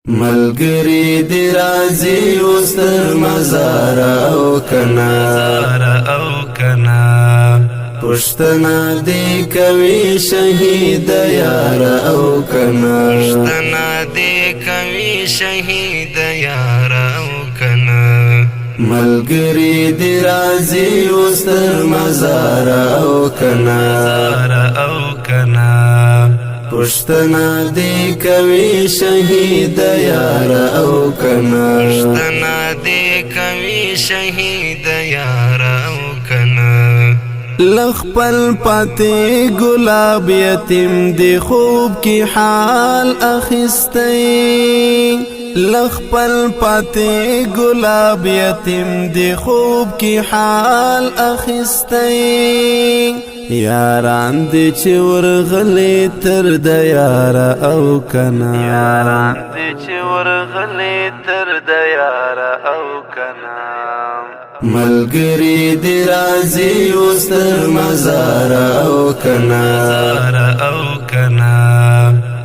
ملګری دی راځي اوس تر مزار او کنا پښتنه دی کوي شهید یار او کنا ملګری دی راځي اوس تر مزار او کنا پښتنه دی کوي شهید یار او کنا لخپل پاتې ګلاب یتیم دی خوب کی حال اخیستی لخپل پاتې ګلاب یتیم دی خوب کی حال اخیستی یاران دی چې ورغلی تر د یار او کنا ملګری دی راځي اوس تر مزار او کنا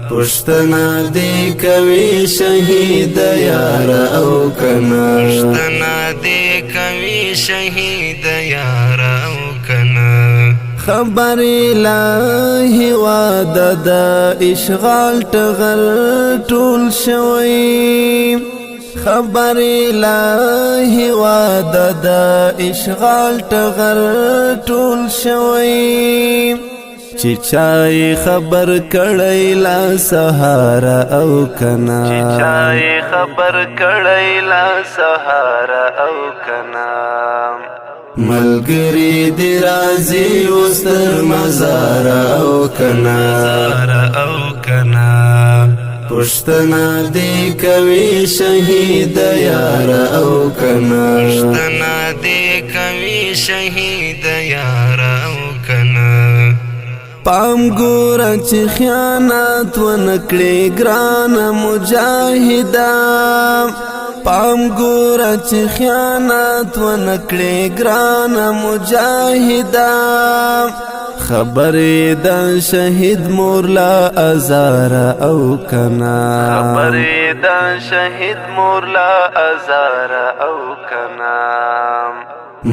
پښتنه دی کوي شهید یار او کنا خبر الهی واده د اشغال ټغر ټول شوی خبر الهی واده د اشغال ټغر ټول شوی چې چای خبر کړی لا سهار او کنا ملګری دی راځي اوس تر مزار او کنا پښتنه دی کوي شهید یار او کنا پام ګوره چې خیانت ونکړې ګران مجاهدا پام ګوره چې خیانت ونکړې ګران مجاهدا خبرې د شهید مورلا ازار او کنا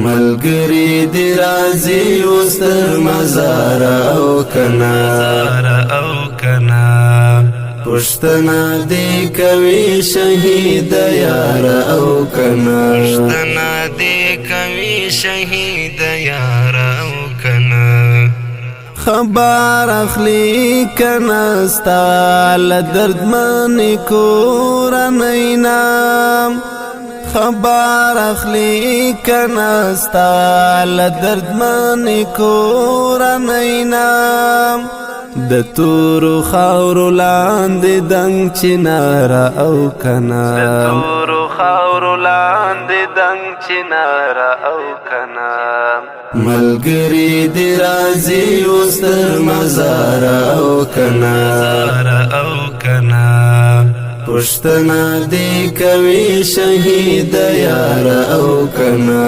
ملګری دی راځي اوس تر مزار او کنا پښتنه دی کوي شهید یار او کنا خبر اخلی کنا ستا لدرد من کورنینا خبر اخلی کنا ستا لدرد من کورنینا د تورو خاورو لاندې دنګ چنار او کنا ملګری دی راځي اوس تر مزار او کنا پښتنه دی کوي شهید یار او کنا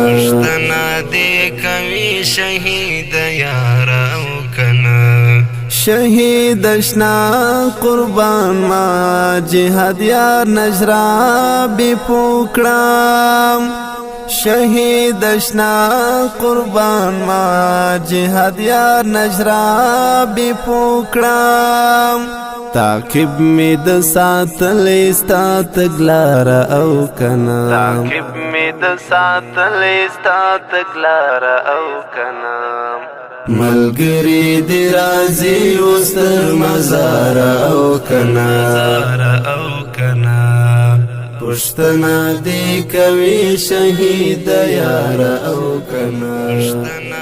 شهید اشنا قربان ما جهاد یار نجرابی پوکړم شهید اشنا قربان ما جهاد یار نجرابی پوکړم تعقیب می د ساتلې ستا تګلار او کنا ملګری دی راځي اوس تر مزار او کنا پښتنه دی کوي شهید یار او کنا